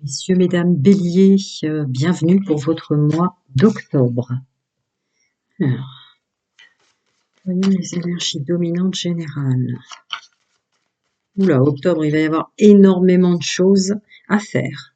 Messieurs, mesdames, béliers, bienvenue pour votre mois d'octobre. Alors, voyons les énergies dominantes générales. Oula, octobre, il va y avoir énormément de choses à faire.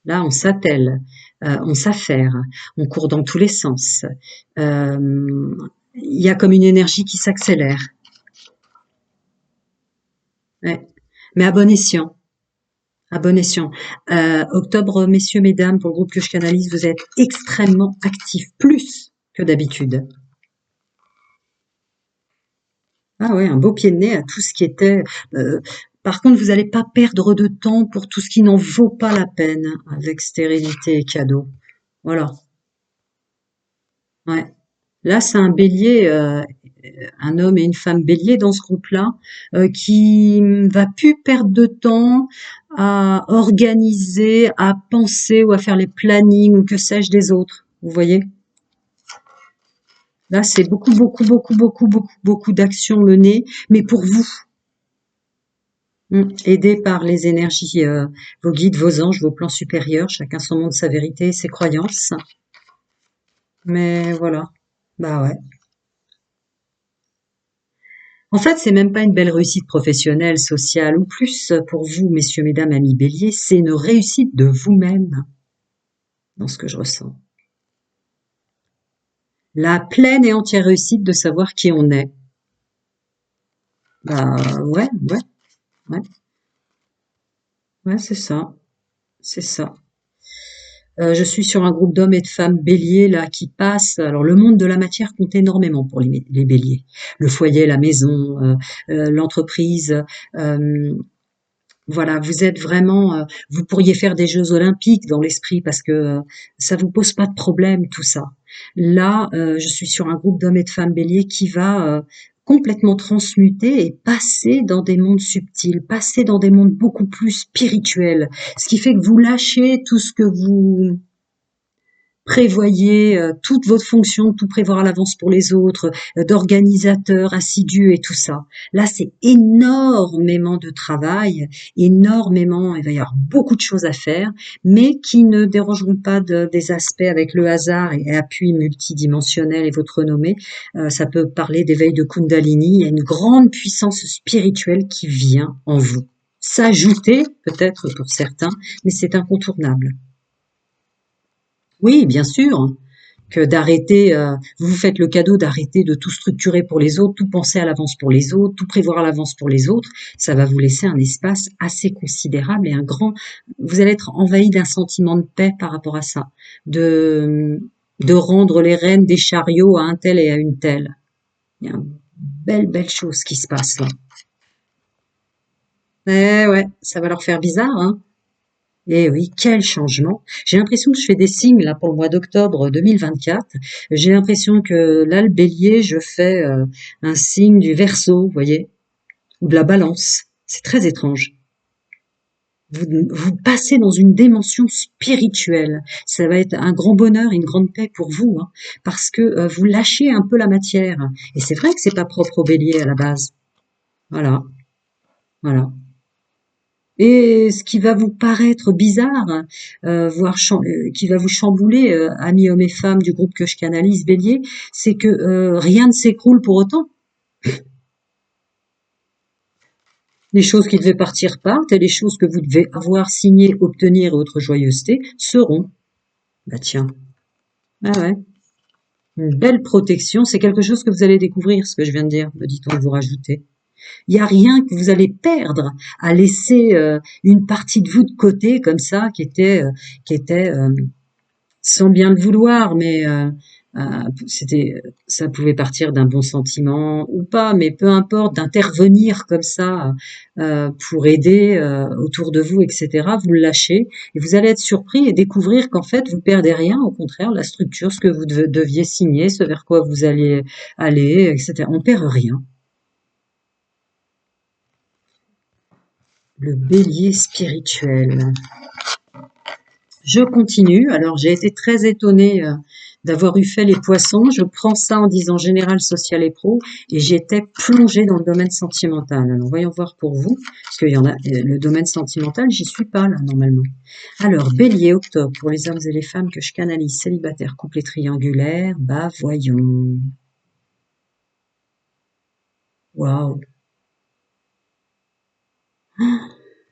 Là, on s'attelle, on s'affaire, on court dans tous les sens. Il y a comme une énergie qui s'accélère. Ouais. Mais à bon escient. À bon escient. Octobre, messieurs, mesdames, pour le groupe que je canalise, vous êtes extrêmement actifs, plus que d'habitude. Ah ouais, un beau pied de nez à tout ce qui était. Par contre, vous n'allez pas perdre de temps pour tout ce qui n'en vaut pas la peine avec stérilité et cadeau. Voilà. Ouais. Là, c'est un bélier, un homme et une femme bélier dans ce groupe-là, qui va plus perdre de temps à organiser, à penser ou à faire les plannings ou que sais-je des autres. Vous voyez? Là, c'est beaucoup d'actions menées, mais pour vous. Aidé par les énergies, vos guides, vos anges, vos plans supérieurs, chacun son monde, sa vérité, ses croyances. Mais voilà. Bah ouais. En fait, c'est même pas une belle réussite professionnelle, sociale, ou plus pour vous, messieurs, mesdames, amis béliers, c'est une réussite de vous-même, dans ce que je ressens. La pleine et entière réussite de savoir qui on est. Bah ouais, ouais, c'est ça, c'est ça. Je suis sur un groupe d'hommes et de femmes béliers là qui passent. Alors le monde de la matière compte énormément pour les béliers. Le foyer, la maison, l'entreprise. euh, voilà, vous êtes vraiment. Vous pourriez faire des Jeux Olympiques dans l'esprit parce que ça vous pose pas de problème tout ça. Là, je suis sur un groupe d'hommes et de femmes béliers qui va complètement transmuter et passer dans des mondes subtils, passer dans des mondes beaucoup plus spirituels. Ce qui fait que vous lâchez tout ce que vous prévoyez toutes votre fonction, tout prévoir à l'avance pour les autres, d'organisateur assidu et tout ça. Là, c'est énormément de travail, énormément, il va y avoir beaucoup de choses à faire, mais qui ne dérangeront pas des aspects avec le hasard et appui multidimensionnel et votre renommée. Ça peut parler d'éveil de Kundalini, il y a une grande puissance spirituelle qui vient en vous. S'ajouter, peut-être pour certains, mais c'est incontournable. Oui, bien sûr, que d'arrêter, vous vous faites le cadeau d'arrêter de tout structurer pour les autres, tout penser à l'avance pour les autres, tout prévoir à l'avance pour les autres. Ça va vous laisser un espace assez considérable et un grand. Vous allez être envahi d'un sentiment de paix par rapport à ça, de de rendre les rênes des chariots à un tel et à une telle. Il y a une belle chose qui se passe là. Eh ouais, ça va leur faire bizarre, hein. Eh oui, quel changement. J'ai l'impression que je fais des signes là pour le mois d'octobre 2024. J'ai l'impression que là, le bélier, je fais un signe du Verseau, vous voyez, ou de la balance. C'est très étrange. Vous passez dans une dimension spirituelle. Ça va être un grand bonheur et une grande paix pour vous, hein, parce que vous lâchez un peu la matière. Et c'est vrai que c'est pas propre au bélier à la base. Voilà, voilà. Et ce qui va vous paraître bizarre, qui va vous chambouler, amis hommes et femmes du groupe que je canalise, Bélier, c'est que rien ne s'écroule pour autant. Les choses qui devaient partir partent et les choses que vous devez avoir signées, obtenir et autres joyeusetés seront. Bah tiens, ah ouais, une belle protection, c'est quelque chose que vous allez découvrir, ce que je viens de dire, me dit-on, vous rajoutez. Il n'y a rien que vous allez perdre à laisser une partie de vous de côté comme ça, qui était sans bien le vouloir, mais ça pouvait partir d'un bon sentiment ou pas, mais peu importe, d'intervenir comme ça pour aider autour de vous, etc. Vous le lâchez et vous allez être surpris et découvrir qu'en fait vous perdez rien, au contraire, la structure, ce que vous deviez signer, ce vers quoi vous alliez aller, etc. On perd rien. Le bélier spirituel. Je continue. Alors j'ai été très étonnée d'avoir eu fait les poissons. Je prends ça en disant général, social et pro, et j'étais plongée dans le domaine sentimental. Alors, voyons voir pour vous, parce qu'il y en a, le domaine sentimental, j'y suis pas, là, normalement. Alors, Bélier, octobre, pour les hommes et les femmes que je canalise, célibataire, couple et triangulaire, bah, voyons. Waouh.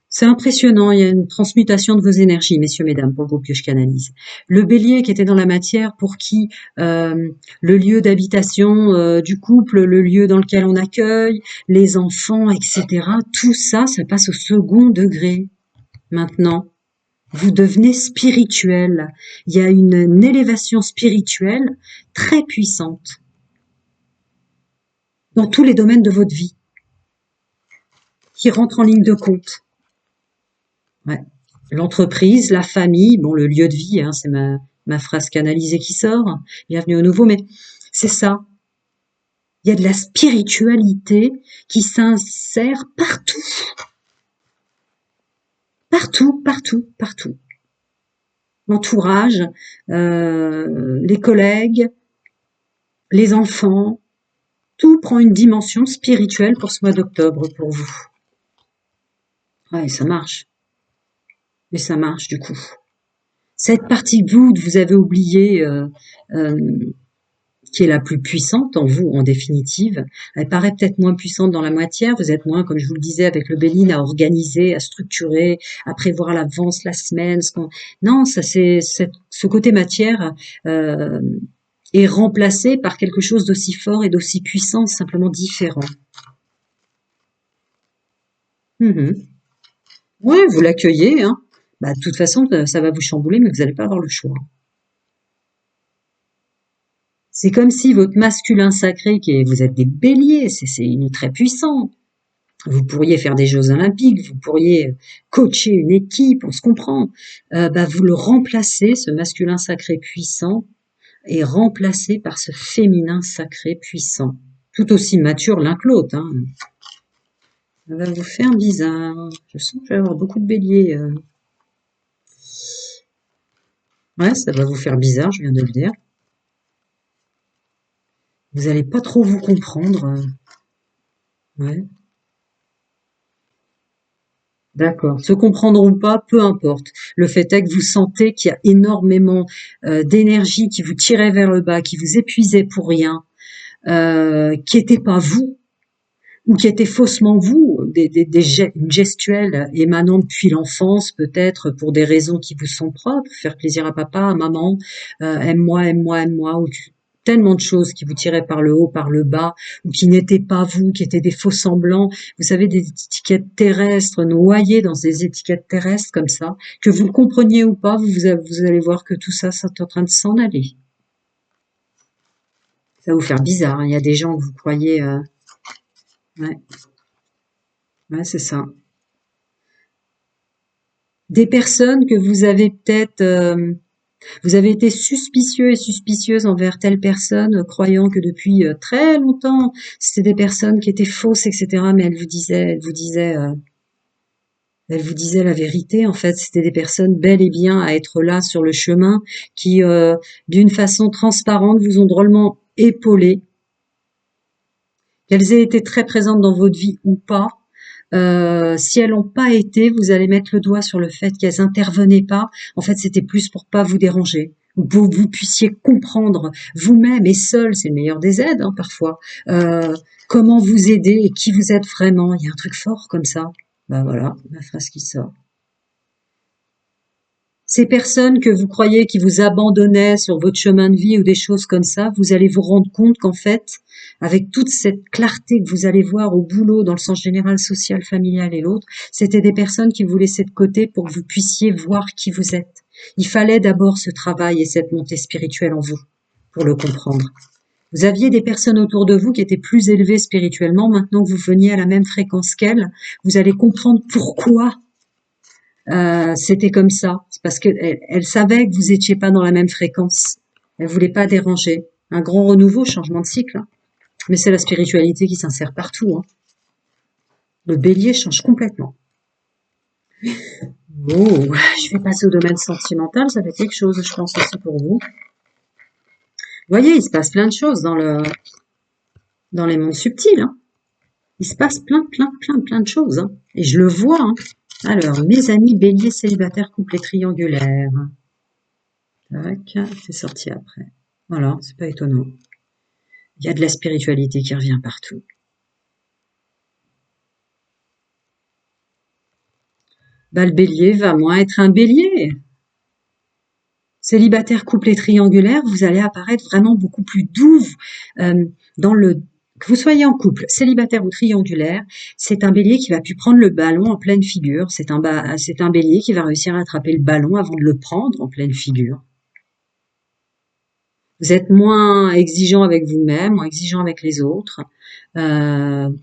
C'est impressionnant, il y a une transmutation de vos énergies, messieurs, mesdames, pour le groupe que je canalise. Le bélier qui était dans la matière, pour qui le lieu d'habitation du couple, le lieu dans lequel on accueille, les enfants, etc., tout ça, ça passe au second degré. Maintenant, vous devenez spirituel. Il y a une élévation spirituelle très puissante dans tous les domaines de votre vie qui rentre en ligne de compte. Ouais. L'entreprise, la famille, bon, le lieu de vie, hein, c'est ma phrase canalisée qui sort. Bienvenue au nouveau, mais c'est ça. Il y a de la spiritualité qui s'insère partout. Partout, partout, partout. L'entourage, les collègues, les enfants, tout prend une dimension spirituelle pour ce mois d'octobre pour vous. Ouais, ça marche. Et ça marche du coup. Cette partie de vous que vous avez oubliée, qui est la plus puissante en vous, en définitive, elle paraît peut-être moins puissante dans la matière. Vous êtes moins, comme je vous le disais, avec le Béline, à organiser, à structurer, à prévoir à l'avance la semaine. Non, ça c'est ce côté matière euh, est remplacé par quelque chose d'aussi fort et d'aussi puissant, simplement différent. Ouais, vous l'accueillez, hein. Bah, de toute façon, ça va vous chambouler, mais vous n'allez pas avoir le choix. C'est comme si votre masculin sacré, vous êtes des béliers, il est très puissant. Vous pourriez faire des Jeux Olympiques, vous pourriez coacher une équipe, on se comprend. Bah, vous le remplacez, ce masculin sacré puissant, est remplacé par ce féminin sacré puissant. Tout aussi mature l'un que l'autre, hein. Ça va vous faire bizarre. Je sens que je vais avoir beaucoup de béliers. Ouais, ça va vous faire bizarre, je viens de le dire. Vous allez pas trop vous comprendre. Ouais. D'accord. Se comprendre ou pas, peu importe. Le fait est que vous sentez qu'il y a énormément d'énergie qui vous tirait vers le bas, qui vous épuisait pour rien, qui n'était pas vous, ou qui était faussement vous, une gestuelle émanant depuis l'enfance, peut-être pour des raisons qui vous sont propres, faire plaisir à papa, à maman, aime-moi, aime-moi, aime-moi, ou tellement de choses qui vous tiraient par le haut, par le bas, ou qui n'étaient pas vous, qui étaient des faux semblants. Vous savez, des étiquettes terrestres, noyées dans des étiquettes terrestres comme ça, que vous le compreniez ou pas, vous allez voir que tout ça, c'est en train de s'en aller. Ça va vous faire bizarre, hein. Il y a des gens que vous croyez... ouais, ouais, c'est ça. Des personnes que vous avez peut-être... vous avez été suspicieux et suspicieuse envers telle personne, croyant que depuis très longtemps, c'était des personnes qui étaient fausses, etc. Mais elle vous disait la vérité. En fait, c'était des personnes bel et bien à être là sur le chemin, qui, d'une façon transparente, vous ont drôlement épaulé. Qu'elles aient été très présentes dans votre vie ou pas, si elles n'ont pas été, vous allez mettre le doigt sur le fait qu'elles intervenaient pas. En fait, c'était plus pour pas vous déranger. Vous puissiez comprendre vous-même et seul, c'est le meilleur des aides, hein, parfois, comment vous aider et qui vous êtes vraiment. Il y a un truc fort comme ça. Ben voilà, la phrase qui sort. Ces personnes que vous croyez qui vous abandonnaient sur votre chemin de vie ou des choses comme ça, vous allez vous rendre compte qu'en fait, avec toute cette clarté que vous allez voir au boulot, dans le sens général, social, familial et l'autre, c'était des personnes qui vous laissaient de côté pour que vous puissiez voir qui vous êtes. Il fallait d'abord ce travail et cette montée spirituelle en vous pour le comprendre. Vous aviez des personnes autour de vous qui étaient plus élevées spirituellement. Maintenant que vous veniez à la même fréquence qu'elles, vous allez comprendre pourquoi c'était comme ça. C'est parce qu'elle savait que vous étiez pas dans la même fréquence. Elle voulait pas déranger. Un grand renouveau, changement de cycle, hein. Mais c'est la spiritualité qui s'insère partout, hein. Le bélier change complètement. Oh, je vais passer au domaine sentimental, ça fait quelque chose, je pense aussi pour vous. Vous voyez, il se passe plein de choses dans les mondes subtils, hein. Il se passe plein de choses, hein. Et je le vois, hein. Alors, mes amis béliers célibataires, couplés triangulaires. Tac, c'est sorti après. Voilà, c'est pas étonnant. Il y a de la spiritualité qui revient partout. Bah, le bélier va moins être un bélier. Célibataire, couplé triangulaire, vous allez apparaître vraiment beaucoup plus doux dans le que vous soyez en couple, célibataire ou triangulaire, c'est un bélier qui va plus prendre le ballon en pleine figure. C'est un bélier qui va réussir à attraper le ballon avant de le prendre en pleine figure. Vous êtes moins exigeant avec vous-même, moins exigeant avec les autres,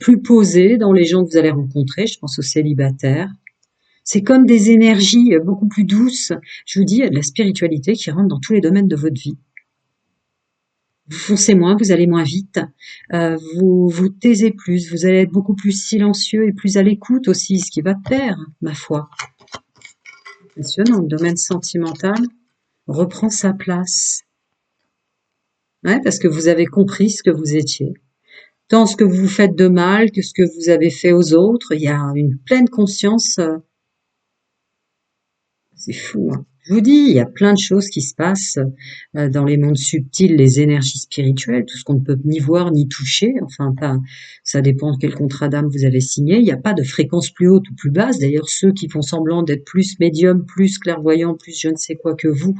plus posé dans les gens que vous allez rencontrer. Je pense aux célibataires. C'est comme des énergies beaucoup plus douces. Je vous dis, il y a de la spiritualité qui rentre dans tous les domaines de votre vie. Vous foncez moins, vous allez moins vite, vous vous taisez plus, vous allez être beaucoup plus silencieux et plus à l'écoute aussi, ce qui va de pair, ma foi. Impressionnant, le domaine sentimental reprend sa place. Ouais, parce que vous avez compris ce que vous étiez. Tant ce que vous faites de mal que ce que vous avez fait aux autres, il y a une pleine conscience. C'est fou, hein. Je vous dis, il y a plein de choses qui se passent dans les mondes subtils, les énergies spirituelles, tout ce qu'on ne peut ni voir ni toucher. Enfin, pas, ça dépend de quel contrat d'âme vous avez signé. Il n'y a pas de fréquence plus haute ou plus basse. D'ailleurs, ceux qui font semblant d'être plus médium, plus clairvoyant, plus je ne sais quoi que vous,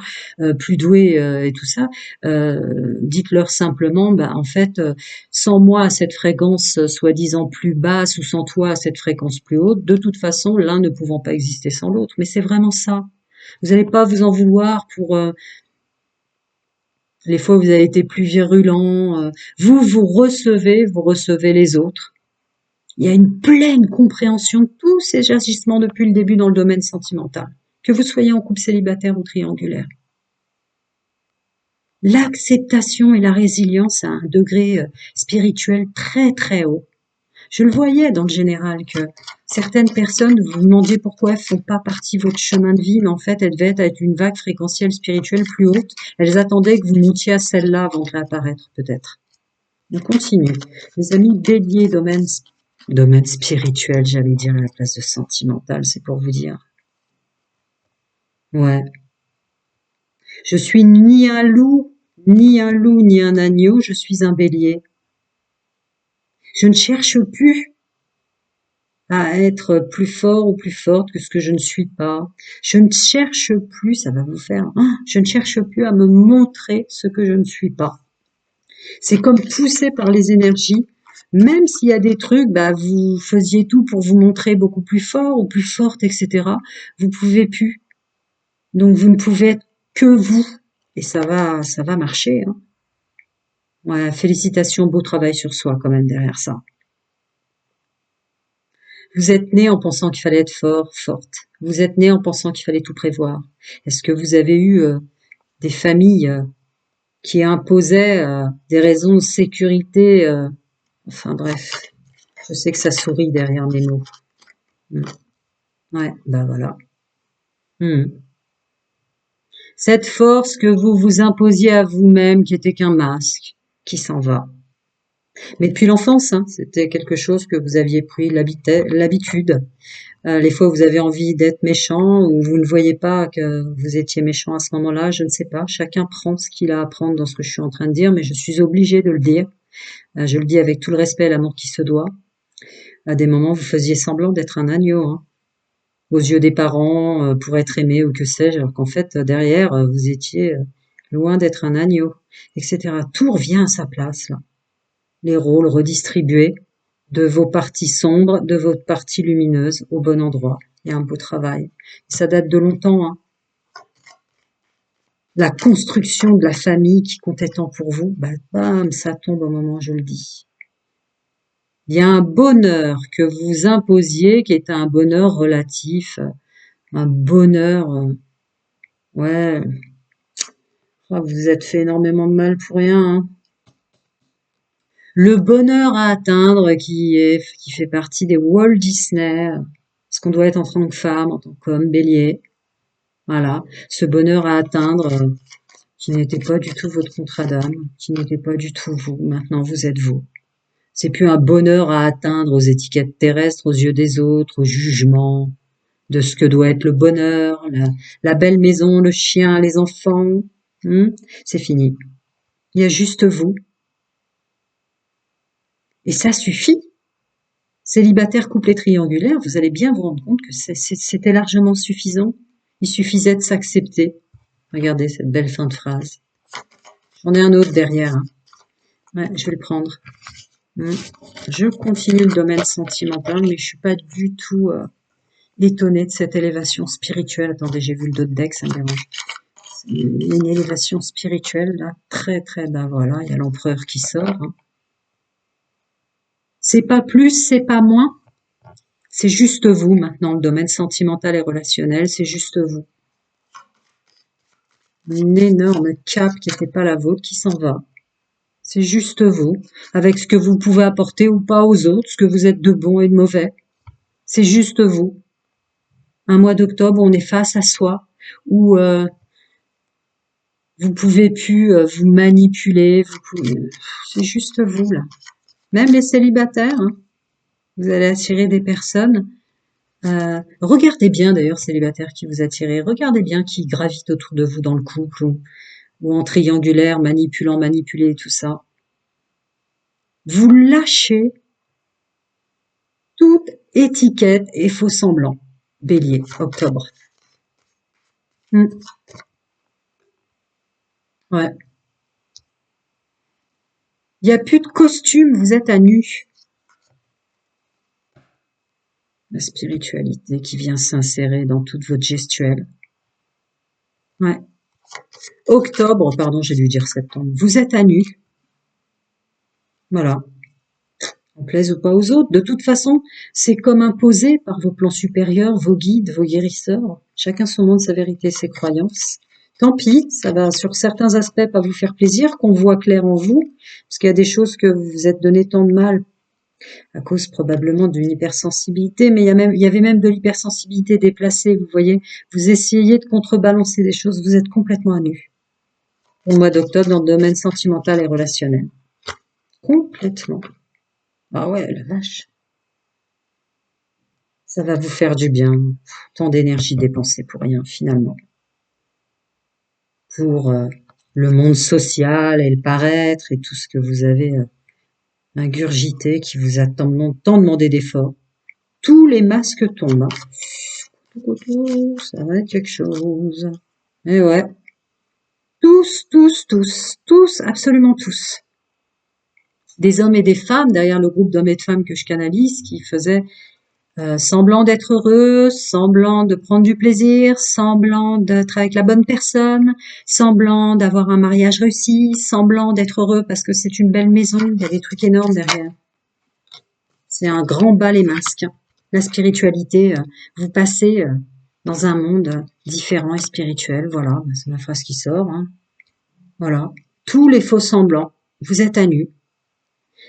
plus doués et tout ça, dites-leur simplement, bah, en fait, sans moi à cette fréquence soi-disant plus basse ou sans toi à cette fréquence plus haute, de toute façon, l'un ne pouvant pas exister sans l'autre. Mais c'est vraiment ça. Vous n'allez pas vous en vouloir pour les fois où vous avez été plus virulent. Vous recevez les autres. Il y a une pleine compréhension de tous ces agissements depuis le début dans le domaine sentimental, que vous soyez en couple célibataire ou triangulaire. L'acceptation et la résilience à un degré spirituel très haut. Je le voyais dans le général que certaines personnes, vous vous demandiez pourquoi elles font pas partie de votre chemin de vie, mais en fait, elles devaient être une vague fréquentielle spirituelle plus haute. Elles attendaient que vous montiez à celle-là avant de réapparaître, peut-être. On continue. Les amis bélier, domaine spirituel, j'allais dire à la place de sentimental, c'est pour vous dire. Ouais. Je suis ni un loup, ni un agneau, je suis un bélier. Je ne cherche plus à être plus fort ou plus forte que ce que je ne suis pas. Je ne cherche plus, ça va vous faire, je ne cherche plus à me montrer ce que je ne suis pas. C'est comme poussé par les énergies. Même s'il y a des trucs, bah, vous faisiez tout pour vous montrer beaucoup plus fort ou plus forte, etc. Vous pouvez plus. Donc vous ne pouvez être que vous. Et ça va marcher, hein. Ouais, félicitations, beau travail sur soi quand même derrière ça. Vous êtes né en pensant qu'il fallait être fort, forte. Vous êtes né en pensant qu'il fallait tout prévoir. Est-ce que vous avez eu des familles qui imposaient des raisons de sécurité enfin bref, je sais que ça sourit derrière mes mots. Mm. Ouais, bah voilà. Mm. Cette force que vous vous imposiez à vous-même, qui était qu'un masque, qui s'en va. Mais depuis l'enfance, hein, c'était quelque chose que vous aviez pris l'habitude. Les fois où vous avez envie d'être méchant ou vous ne voyez pas que vous étiez méchant à ce moment-là, je ne sais pas. Chacun prend ce qu'il a à prendre dans ce que je suis en train de dire, mais je suis obligée de le dire. Je le dis avec tout le respect et l'amour qui se doit. À des moments, vous faisiez semblant d'être un agneau, hein, aux yeux des parents, pour être aimé ou que sais-je, alors qu'en fait, derrière, vous étiez loin d'être un agneau, etc. Tout revient à sa place, là. Les rôles redistribués de vos parties sombres, de votre partie lumineuse au bon endroit. Il y a un beau travail. Ça date de longtemps, hein. La construction de la famille qui comptait tant pour vous, bah, bam, ça tombe au moment où je le dis. Il y a un bonheur que vous imposiez qui est un bonheur relatif, un bonheur, ouais, oh, vous vous êtes fait énormément de mal pour rien, hein. Le bonheur à atteindre qui fait partie des Walt Disney, ce qu'on doit être en tant que femme, en tant qu'homme, bélier. Voilà. Ce bonheur à atteindre, qui n'était pas du tout votre contrat d'âme, qui n'était pas du tout vous. Maintenant, vous êtes vous. C'est plus un bonheur à atteindre aux étiquettes terrestres, aux yeux des autres, au jugement de ce que doit être le bonheur, la belle maison, le chien, les enfants. C'est fini. Il y a juste vous. Et ça suffit. Célibataire, couple et triangulaire, vous allez bien vous rendre compte que c'était largement suffisant. Il suffisait de s'accepter. Regardez cette belle fin de phrase. J'en ai un autre derrière. Hein. Ouais, je vais le prendre. Je continue le domaine sentimental, mais je suis pas du tout étonnée de cette élévation spirituelle. Attendez, j'ai vu le dos de deck, ça me dérange. Une élévation spirituelle, là, très très bas. Voilà, il y a l'empereur qui sort. Hein. C'est pas plus, c'est pas moins. C'est juste vous maintenant, le domaine sentimental et relationnel, c'est juste vous. Une énorme cape qui n'était pas la vôtre qui s'en va. C'est juste vous, avec ce que vous pouvez apporter ou pas aux autres, ce que vous êtes de bon et de mauvais. C'est juste vous. Un mois d'octobre, on est face à soi, où vous pouvez plus vous manipuler. C'est juste vous là. Même les célibataires, hein, vous allez attirer des personnes. Regardez bien d'ailleurs célibataires qui vous attirez. Regardez bien qui gravite autour de vous dans le couple ou en triangulaire, manipulé, tout ça. Vous lâchez toute étiquette et faux semblant. Bélier, octobre. Ouais. Il n'y a plus de costume, vous êtes à nu. La spiritualité qui vient s'insérer dans toute votre gestuelle. Ouais. Octobre, pardon, j'ai dû dire septembre. Vous êtes à nu. Voilà. On plaise ou pas aux autres. De toute façon, c'est comme imposé par vos plans supérieurs, vos guides, vos guérisseurs. Chacun son monde, sa vérité, ses croyances. Tant pis, ça va sur certains aspects pas vous faire plaisir, qu'on voit clair en vous, parce qu'il y a des choses que vous vous êtes donné tant de mal à cause probablement d'une hypersensibilité, mais il y avait même de l'hypersensibilité déplacée, vous voyez. Vous essayez de contrebalancer des choses, vous êtes complètement à nu. Au mois d'octobre, dans le domaine sentimental et relationnel. Complètement. Ah ouais, la vache. Ça va vous faire du bien. Tant d'énergie dépensée pour rien, finalement. Pour le monde social et le paraître et tout ce que vous avez ingurgité qui vous a tant demandé d'efforts. Tous les masques tombent. Hein. Ça va être quelque chose. Et ouais. Tous, absolument tous. Des hommes et des femmes, derrière le groupe d'hommes et de femmes que je canalise, qui faisaient semblant d'être heureux, semblant de prendre du plaisir, semblant d'être avec la bonne personne, semblant d'avoir un mariage réussi, semblant d'être heureux parce que c'est une belle maison, il y a des trucs énormes derrière. C'est un grand bas les masques. La spiritualité, vous passez dans un monde différent et spirituel, voilà, c'est la phrase qui sort. Hein. Voilà, tous les faux semblants, vous êtes à nu.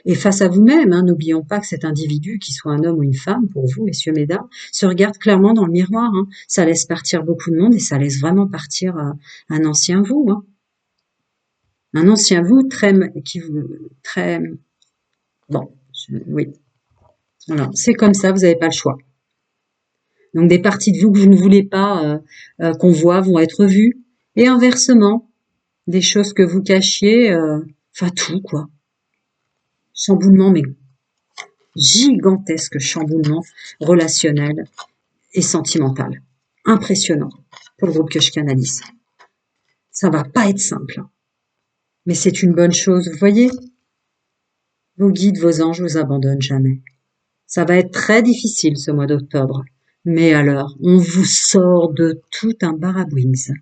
Et face à vous-même, hein, n'oublions pas que cet individu, qu'il soit un homme ou une femme, pour vous, messieurs, mesdames, se regarde clairement dans le miroir. Hein. Ça laisse partir beaucoup de monde et ça laisse vraiment partir un ancien vous. Hein. Un ancien vous très, bon, oui. Voilà, c'est comme ça, vous n'avez pas le choix. Donc des parties de vous que vous ne voulez pas qu'on voit vont être vues. Et inversement, des choses que vous cachiez, enfin tout quoi. Chamboulement, mais gigantesque chamboulement relationnel et sentimental. Impressionnant pour le groupe que je canalise. Ça va pas être simple. Mais c'est une bonne chose, vous voyez. Vos guides, vos anges vous abandonnent jamais. Ça va être très difficile ce mois d'octobre. Mais alors, on vous sort de tout un barabouins.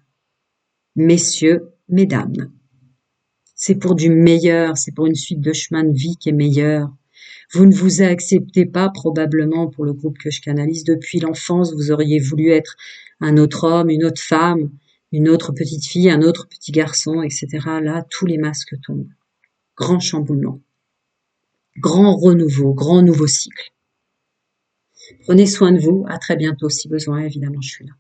Messieurs, mesdames. C'est pour du meilleur, c'est pour une suite de chemin de vie qui est meilleure. Vous ne vous acceptez pas probablement pour le groupe que je canalise depuis l'enfance. Vous auriez voulu être un autre homme, une autre femme, une autre petite fille, un autre petit garçon, etc. Là, tous les masques tombent. Grand chamboulement. Grand renouveau, grand nouveau cycle. Prenez soin de vous. À très bientôt si besoin, évidemment, je suis là.